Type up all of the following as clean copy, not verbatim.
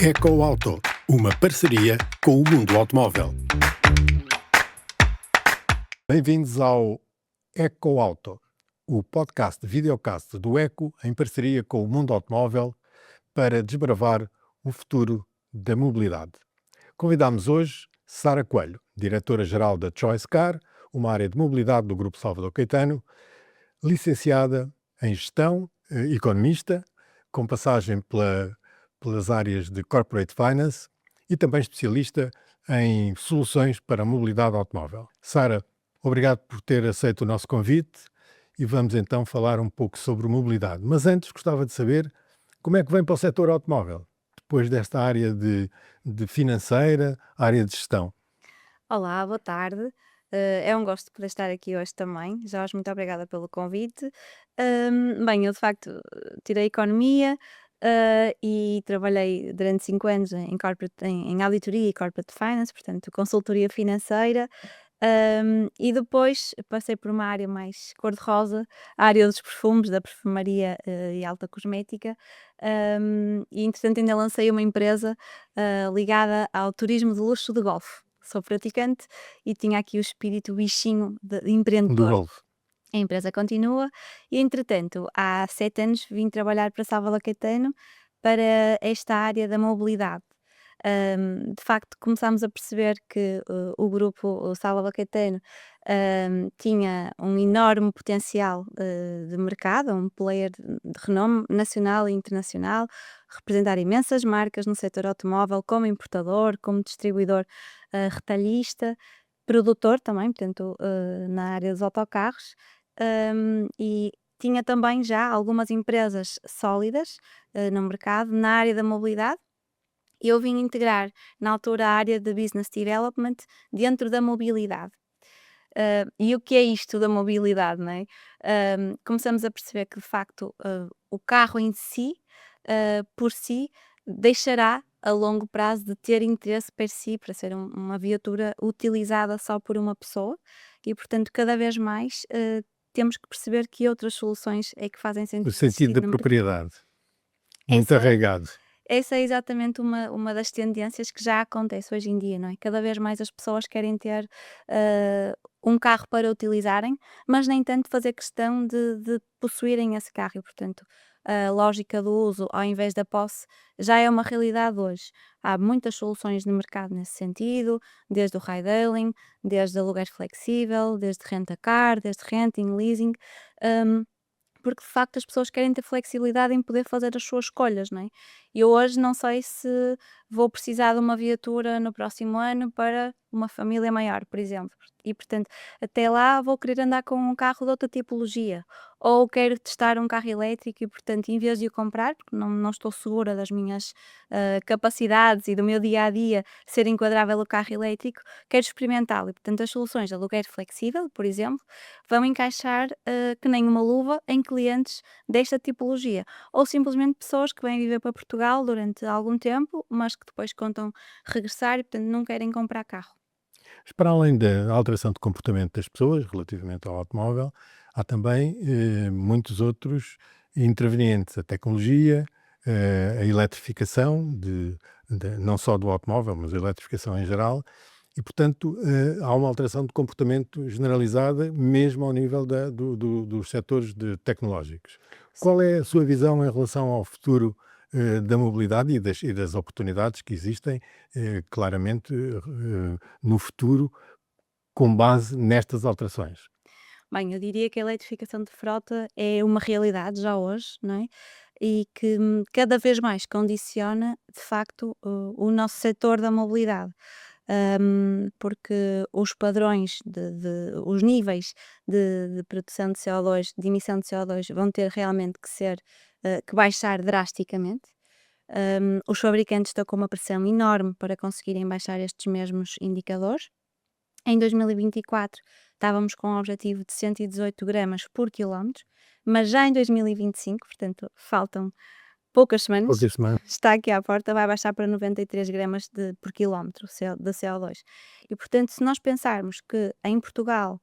EcoAuto, uma parceria com o mundo automóvel. Bem-vindos ao EcoAuto, o podcast videocast do Eco em parceria com o mundo automóvel para desbravar o futuro da mobilidade. Convidamos hoje Sara Coelho, diretora-geral da Choice Car, uma área de mobilidade do Grupo Salvador Caetano, licenciada em Gestão, economista, com passagem pelas áreas de Corporate Finance e também especialista em soluções para a mobilidade automóvel. Sara, obrigado por ter aceito o nosso convite e vamos então falar um pouco sobre mobilidade. Mas antes gostava de saber como é que vem para o setor automóvel, depois desta área de financeira, área de gestão. Olá, boa tarde. É um gosto poder estar aqui hoje também. Já vos muito obrigada pelo convite. Bem, eu de facto tirei Economia e trabalhei durante 5 anos em auditoria e Corporate Finance, portanto, consultoria financeira. E depois passei por uma área mais cor-de-rosa, a área dos perfumes, da perfumaria e alta cosmética. E entretanto ainda lancei uma empresa ligada ao turismo de luxo de golfe. Sou praticante e tinha aqui o espírito bichinho de Do empreendedor. Golfo. A empresa continua e, entretanto, há 7 anos vim trabalhar para Salvador Caetano para esta área da mobilidade. De facto, começámos a perceber que o grupo o Salvador Caetano tinha um enorme potencial de mercado, um player de renome nacional e internacional, representar imensas marcas no setor automóvel, como importador, como distribuidor retalhista, produtor também, portanto, na área dos autocarros. E tinha também já algumas empresas sólidas no mercado, na área da mobilidade, e eu vim integrar, na altura, a área de Business Development dentro da mobilidade. E o que é isto da mobilidade, não é? Começamos a perceber que, de facto, o carro em si, por si, deixará a longo prazo de ter interesse per si, para ser uma viatura utilizada só por uma pessoa e, portanto, cada vez mais temos que perceber que outras soluções é que fazem O sentido sentido da no mercado. propriedade, muito Essa arraigado. essa é exatamente uma das tendências que já acontece hoje em dia, não é? Cada vez mais as pessoas querem ter um carro para utilizarem, mas nem tanto fazer questão de possuírem esse carro e, portanto, a lógica do uso ao invés da posse já é uma realidade hoje. Há muitas soluções no mercado nesse sentido, desde o ride-hailing, desde aluguer flexível, desde renta-car, desde renting, leasing. hum, Porque de facto as pessoas querem ter flexibilidade em poder fazer as suas escolhas, não é? Eu hoje não sei se vou precisar de uma viatura no próximo ano para uma família maior, por exemplo. E portanto, até lá vou querer andar com um carro de outra tipologia. Ou quero testar um carro elétrico e, portanto, em vez de o comprar, porque não estou segura das minhas capacidades e do meu dia a dia ser enquadrável o carro elétrico, quero experimentá-lo. E, portanto, as soluções de aluguer flexível, por exemplo, vão encaixar que nem uma luva em clientes desta tipologia, ou simplesmente pessoas que vêm viver para Portugal durante algum tempo, mas que depois contam regressar e, portanto, não querem comprar carro. Mas para além da alteração de comportamento das pessoas relativamente ao automóvel, há também muitos outros intervenientes, a tecnologia, a eletrificação, não só do automóvel, mas a eletrificação em geral, e, portanto, há uma alteração de comportamento generalizada, mesmo ao nível dos setores tecnológicos. Qual é a sua visão em relação ao futuro da mobilidade e das oportunidades que existem, claramente, no futuro, com base nestas alterações? Bem, eu diria que a eletrificação de frota é uma realidade já hoje, não é? E que cada vez mais condiciona, de facto, o nosso setor da mobilidade. Porque os padrões os níveis de produção de CO2, de emissão de CO2 vão ter realmente que baixar drasticamente. Os fabricantes estão com uma pressão enorme para conseguirem baixar estes mesmos indicadores. Em 2024 estávamos com um objetivo de 118 gramas por quilómetro, mas já em 2025, portanto faltam poucas semanas, Poucas semanas. está aqui à porta, vai baixar para 93 gramas por quilómetro de CO2. E portanto, se nós pensarmos que em Portugal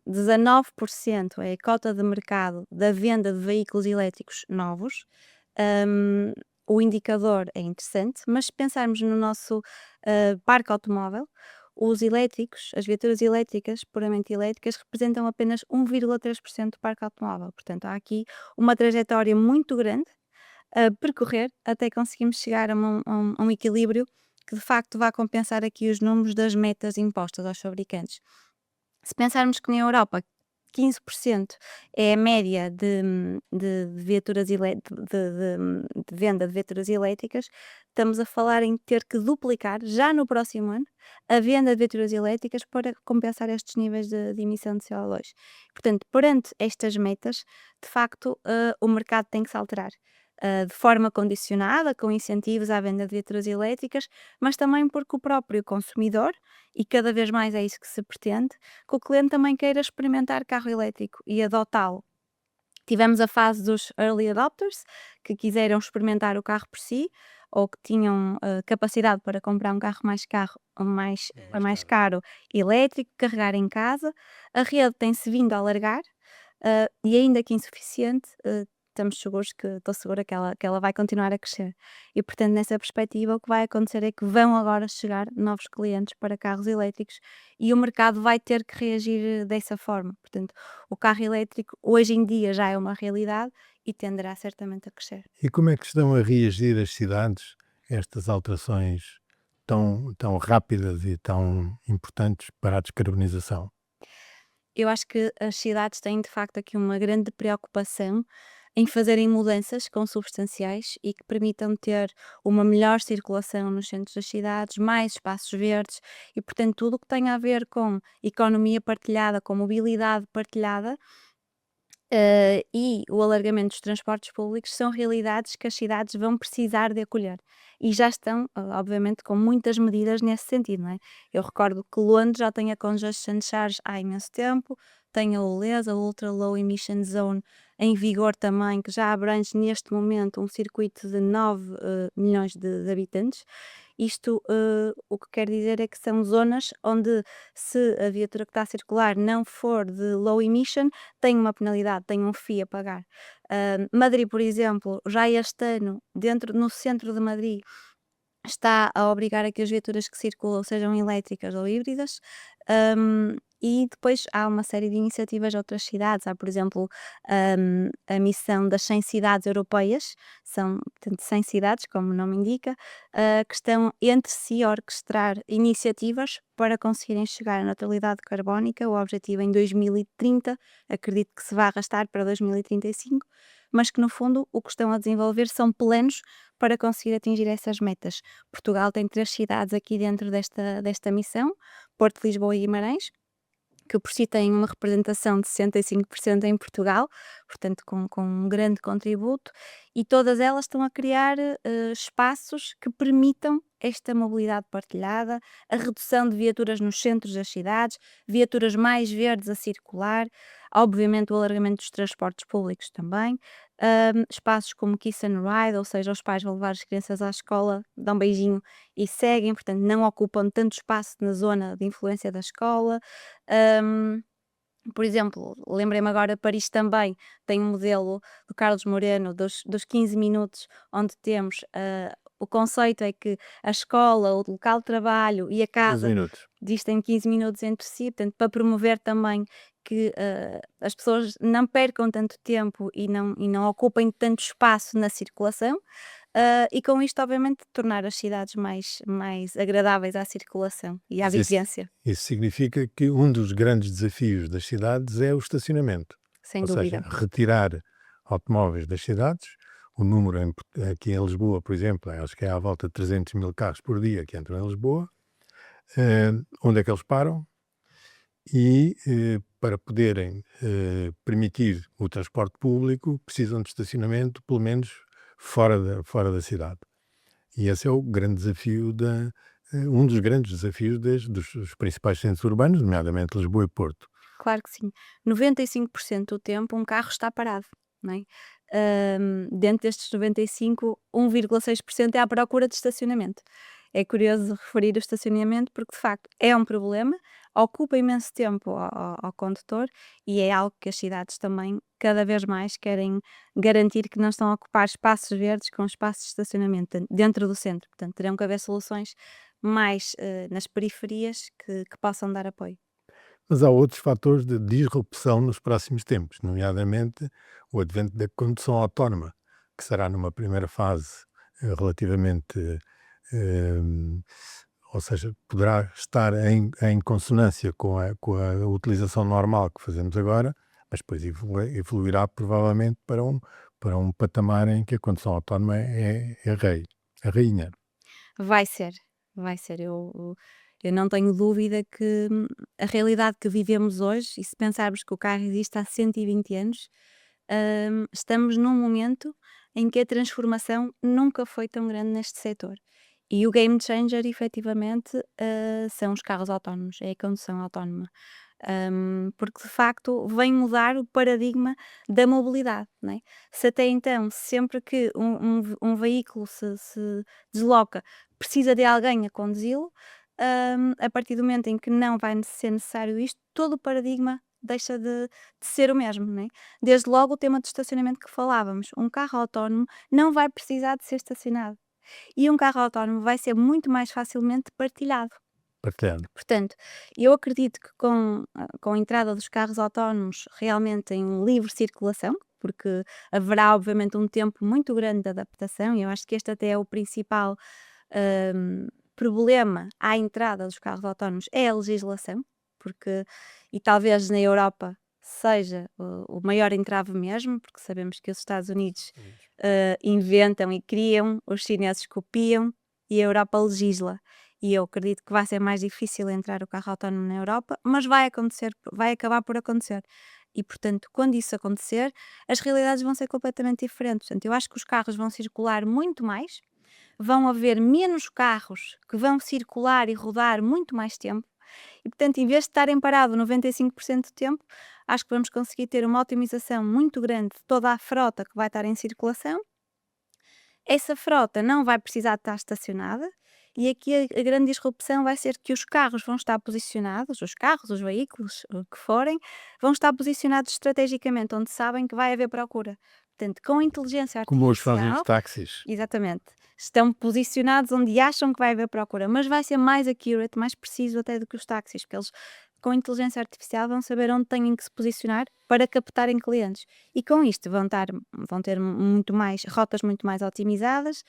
19% é a cota de mercado da venda de veículos elétricos novos, hum, o indicador é interessante, mas se pensarmos no nosso parque automóvel, os elétricos, as viaturas elétricas, puramente elétricas, representam apenas 1,3% do parque automóvel. Portanto, há aqui uma trajetória muito grande a percorrer até conseguirmos chegar a um equilíbrio que de facto vá compensar aqui os números das metas impostas aos fabricantes. Se pensarmos que na Europa 15% é a média de viaturas de venda de viaturas elétricas, estamos a falar em ter que duplicar, já no próximo ano, a venda de viaturas elétricas para compensar estes níveis de emissão de CO2. Portanto, perante estas metas, de facto, o mercado tem que se alterar. De forma condicionada, com incentivos à venda de viaturas elétricas, mas também porque o próprio consumidor, e cada vez mais é isso que se pretende, que o cliente também queira experimentar carro elétrico e adotá-lo. Tivemos a fase dos early adopters, que quiseram experimentar o carro por si, ou que tinham capacidade para comprar um carro mais caro elétrico, carregar em casa. A rede tem-se vindo a alargar, e ainda que insuficiente, estou segura que ela vai continuar a crescer. E portanto, nessa perspectiva, o que vai acontecer é que vão agora chegar novos clientes para carros elétricos e o mercado vai ter que reagir dessa forma. Portanto, o carro elétrico hoje em dia já é uma realidade e tenderá certamente a crescer. E como é que estão a reagir as cidades a estas alterações tão rápidas e tão importantes para a descarbonização? Eu acho que as cidades têm de facto aqui uma grande preocupação em fazerem mudanças consubstanciais e que permitam ter uma melhor circulação nos centros das cidades, mais espaços verdes e, portanto, tudo o que tem a ver com economia partilhada, com mobilidade partilhada, e o alargamento dos transportes públicos são realidades que as cidades vão precisar de acolher. E já estão, obviamente, com muitas medidas nesse sentido, não é? Eu recordo que Londres já tem a Congestion Charge há imenso tempo, tem a ULEZ, a Ultra Low Emission Zone, em vigor também, que já abrange neste momento um circuito de 9 milhões de habitantes. Isto, o que quer dizer é que são zonas onde, se a viatura que está a circular não for de low emission, tem uma penalidade, tem um FII a pagar. Madrid, por exemplo, já este ano, no centro de Madrid, está a obrigar a que as viaturas que circulam sejam elétricas ou híbridas. E depois há uma série de iniciativas de outras cidades. Há, por exemplo, a missão das 100 cidades europeias, são, portanto, 100 cidades, como o nome indica, que estão entre si a orquestrar iniciativas para conseguirem chegar à neutralidade carbónica. O objetivo em 2030, acredito que se vai arrastar para 2035, mas que no fundo o que estão a desenvolver são planos para conseguir atingir essas metas. Portugal tem 3 cidades aqui dentro desta missão: Porto, Lisboa e Guimarães, que por si têm uma representação de 65% em Portugal, portanto com um grande contributo, e todas elas estão a criar espaços que permitam esta mobilidade partilhada, a redução de viaturas nos centros das cidades, viaturas mais verdes a circular, obviamente o alargamento dos transportes públicos também, espaços como Kiss and Ride, ou seja, os pais vão levar as crianças à escola, dão um beijinho e seguem, portanto não ocupam tanto espaço na zona de influência da escola. Hum, por exemplo, lembrei-me agora, Paris também tem um modelo do Carlos Moreno dos 15 minutos, onde temos, o conceito é que a escola, o local de trabalho e a 15 casa minutos. distem 15 minutos entre si, portanto, para promover também que as pessoas não percam tanto tempo e não ocupem tanto espaço na circulação, e com isto, obviamente, tornar as cidades mais agradáveis à circulação e à Mas vivência, isso significa que um dos grandes desafios das cidades é o estacionamento, sem ou seja, dúvida. retirar automóveis das cidades. O número aqui em Lisboa, por exemplo, acho que é à volta de 300 mil carros por dia que entram em Lisboa. Onde é que eles param? E para poderem permitir o transporte público, precisam de estacionamento, pelo menos fora da cidade. E esse é o grande desafio um dos grandes desafios dos principais centros urbanos, nomeadamente Lisboa e Porto. Claro que sim. 95% do tempo um carro está parado, não é? Dentro destes 95, 1,6% é à procura de estacionamento. É curioso referir o estacionamento porque, de facto, é um problema. ocupa imenso tempo ao condutor e é algo que as cidades também cada vez mais querem garantir que não estão a ocupar espaços verdes com espaços de estacionamento dentro do centro. Portanto, terão que haver soluções mais nas periferias que possam dar apoio. Mas há outros fatores de disrupção nos próximos tempos, nomeadamente o advento da condução autónoma, que será numa primeira fase relativamente, eh, ou seja, poderá estar em consonância com a utilização normal que fazemos agora, mas depois evoluirá provavelmente para um patamar em que a condução autónoma é rei, a rainha. Vai ser, vai ser. Eu não tenho dúvida que a realidade que vivemos hoje, e se pensarmos que o carro existe há 120 anos, estamos num momento em que a transformação nunca foi tão grande neste setor. E o game changer, efetivamente, são os carros autónomos, é a condução autónoma. Porque de facto vem mudar o paradigma da mobilidade, não é? Se até então, sempre que um veículo se desloca, precisa de alguém a conduzi-lo, a partir do momento em que não vai ser necessário isto, todo o paradigma deixa de ser o mesmo, não é? Desde logo o tema do estacionamento que falávamos, um carro autónomo não vai precisar de ser estacionado e um carro autónomo vai ser muito mais facilmente partilhado. Partilhando. Portanto, eu acredito que com a entrada dos carros autónomos realmente em livre circulação, porque haverá obviamente um tempo muito grande de adaptação e eu acho que este até é o principal problema à entrada dos carros autónomos é a legislação, porque e talvez na Europa seja o maior entrave mesmo, porque sabemos que os Estados Unidos inventam e criam, os chineses copiam e a Europa legisla. E eu acredito que vai ser mais difícil entrar o carro autónomo na Europa, mas vai acontecer, vai acabar por acontecer. E, portanto, quando isso acontecer, as realidades vão ser completamente diferentes. Portanto, eu acho que os carros vão circular muito mais, vão haver menos carros que vão circular e rodar muito mais tempo. E, portanto, em vez de estarem parados 95% do tempo, acho que vamos conseguir ter uma otimização muito grande de toda a frota que vai estar em circulação. Essa frota não vai precisar de estar estacionada e aqui a grande disrupção vai ser que os carros vão estar posicionados, os carros, os veículos, o que forem, vão estar posicionados estrategicamente onde sabem que vai haver procura. Portanto, com inteligência Como os fazem os artificial, táxis. exatamente, estão posicionados onde acham que vai haver procura, mas vai ser mais accurate, mais preciso até do que os táxis, porque eles com inteligência artificial vão saber onde têm que se posicionar para captarem clientes. E com isto vão ter muito mais rotas muito mais otimizadas,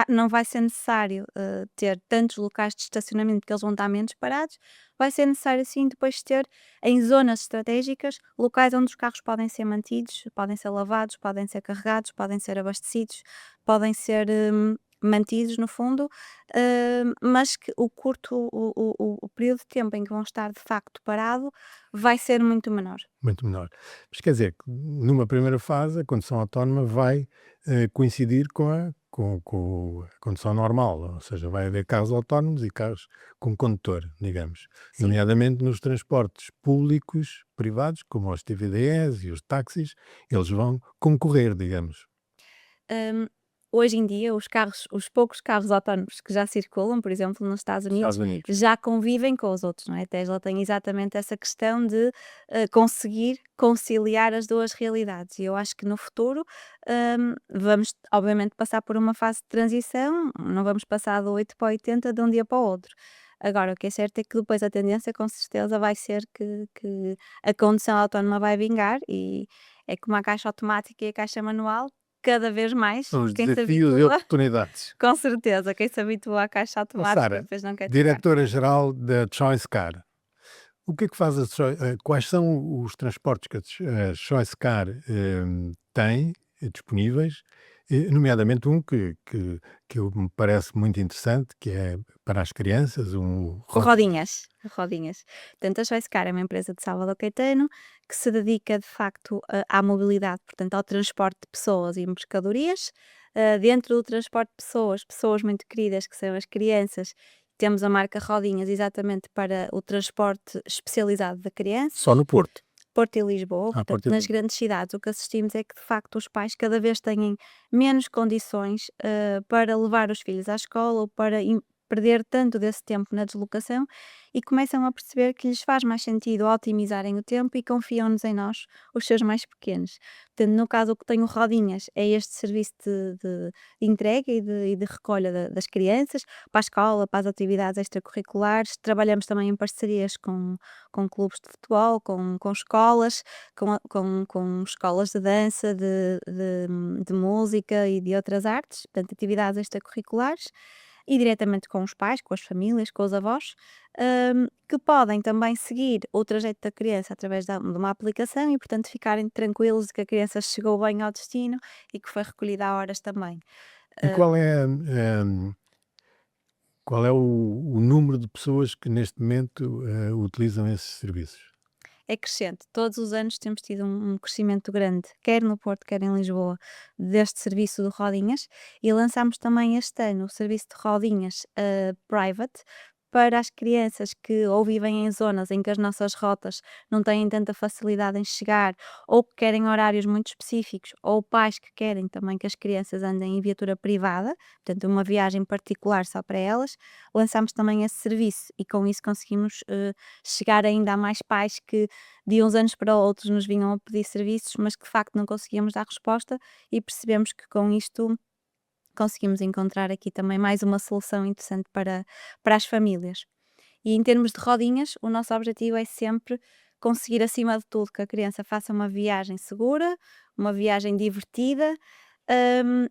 não vai ser necessário ter tantos locais de estacionamento que eles vão estar menos parados, vai ser necessário sim depois ter em zonas estratégicas locais onde os carros podem ser mantidos, podem ser lavados, podem ser carregados, podem ser abastecidos, podem ser mantidos no fundo, mas que o período de tempo em que vão estar de facto parado vai ser muito menor. Muito menor. Mas quer dizer que numa primeira fase a condução autónoma vai, coincidir com a condução normal, ou seja, vai haver carros autónomos e carros com condutor, digamos, Sim. nomeadamente nos transportes públicos privados, como os TVDEs e os táxis, eles vão concorrer, digamos. Hum, Hoje em dia, os poucos carros autónomos que já circulam, por exemplo, nos Estados Estados Unidos, Unidos. já convivem com os outros, não é? A Tesla tem exatamente essa questão de conseguir conciliar as duas realidades. E eu acho que no futuro vamos, obviamente, passar por uma fase de transição, não vamos passar do 8 para o 80 de um dia para o outro. Agora, o que é certo é que depois a tendência, com certeza, vai ser que a condução autónoma vai vingar e é como a caixa automática e a caixa manual, cada vez mais São os quem se desafios e habitua oportunidades. com certeza, quem se habitua à caixa Ó automática Sara, depois não quer trocar. diretora-geral da Choice Car, o que é que faz quais são os transportes que a Choice Car, tem disponíveis, nomeadamente um que me parece muito interessante, que é para as crianças, um O Rodinhas. Rodinhas, o Rodinhas. Portanto, a Choicecar é uma empresa de Salvador Caetano que se dedica de facto à mobilidade, portanto ao transporte de pessoas e mercadorias. Dentro do transporte de pessoas, pessoas muito queridas que são as crianças, temos a marca Rodinhas exatamente para o transporte especializado de Só crianças. no Porto. Porto e Lisboa, À portanto, partida nas grandes cidades, o que assistimos é que, de facto, os pais cada vez têm menos condições para levar os filhos à escola ou para perder tanto desse tempo na deslocação e começam a perceber que lhes faz mais sentido otimizarem o tempo e confiam-nos em nós, os seus mais pequenos. Portanto, no caso, o que tenho rodinhas é este serviço de entrega e de recolha das crianças para a escola, para as atividades extracurriculares. Trabalhamos também em parcerias com clubes de futebol, com escolas, com escolas de dança, de música e de outras artes, portanto, atividades extracurriculares. E diretamente com os pais, com as famílias, com os avós, que podem também seguir o trajeto da criança através de uma aplicação e, portanto, ficarem tranquilos de que a criança chegou bem ao destino e que foi recolhida a horas também. E qual é o número de pessoas que neste momento utilizam esses serviços? É crescente. Todos os anos temos tido um crescimento grande, quer no Porto, quer em Lisboa, deste serviço de rodinhas, e lançámos também este ano o serviço de rodinhas private para as crianças que ou vivem em zonas em que as nossas rotas não têm tanta facilidade em chegar, ou que querem horários muito específicos, ou pais que querem também que as crianças andem em viatura privada, portanto uma viagem particular só para elas. Lançámos também esse serviço e com isso conseguimos chegar ainda a mais pais que de uns anos para outros nos vinham a pedir serviços, mas que de facto não conseguíamos dar resposta, e percebemos que com isto conseguimos encontrar aqui também mais uma solução interessante para as famílias. E em termos de rodinhas, o nosso objetivo é sempre conseguir, acima de tudo, que a criança faça uma viagem segura, uma viagem divertida.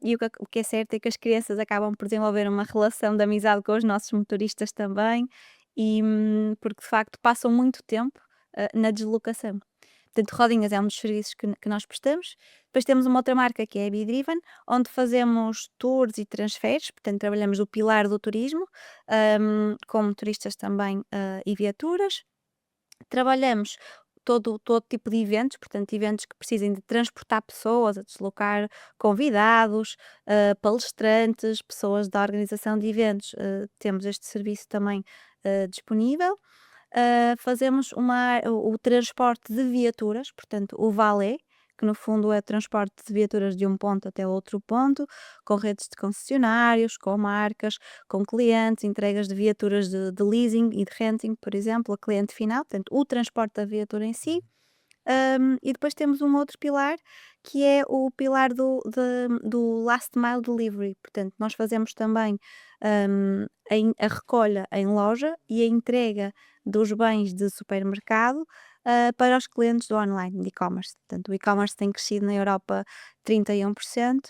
E o que é certo é que as crianças acabam por desenvolver uma relação de amizade com os nossos motoristas também, porque de facto passam muito tempo na deslocação. Portanto, rodinhas é um dos serviços que nós prestamos. Depois temos uma outra marca que é a Bidriven, onde fazemos tours e transferes, portanto, trabalhamos o pilar do turismo, com motoristas também e viaturas. Trabalhamos todo tipo de eventos, portanto, eventos que precisem de transportar pessoas, a deslocar convidados, palestrantes, pessoas da organização de eventos. Temos este serviço também disponível. Fazemos o transporte de viaturas, portanto, o valet, que no fundo é o transporte de viaturas de um ponto até outro ponto, com redes de concessionários, com marcas, com clientes, entregas de viaturas de leasing e de renting, por exemplo, a cliente final, portanto, o transporte da viatura em si. E depois temos um outro pilar, que é o pilar do last mile delivery. Portanto, nós fazemos também a recolha em loja e a entrega dos bens de supermercado para os clientes do online, de e-commerce. Portanto, o e-commerce tem crescido na Europa 31%,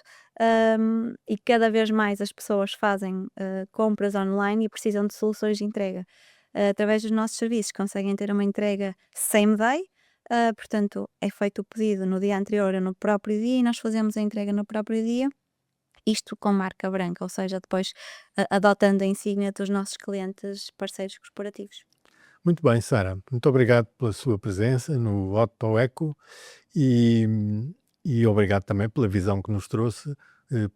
e cada vez mais as pessoas fazem compras online e precisam de soluções de entrega. Através dos nossos serviços conseguem ter uma entrega same day. Portanto, é feito o pedido no dia anterior ou no próprio dia e nós fazemos a entrega no próprio dia, isto com marca branca, ou seja, depois adotando a insígnia dos nossos clientes parceiros corporativos. Muito bem, Sara. Muito obrigado pela sua presença no Otto Eco e, e obrigado também pela visão que nos trouxe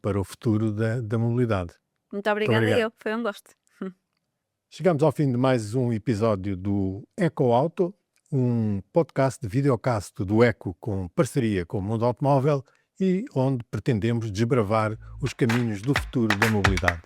para o futuro da mobilidade. Muito Muito obrigada obrigado. eu, foi um gosto. Chegamos ao fim de mais um episódio do Eco Auto, um podcast de videocast do Eco com parceria com o Mundo Automóvel e onde pretendemos desbravar os caminhos do futuro da mobilidade.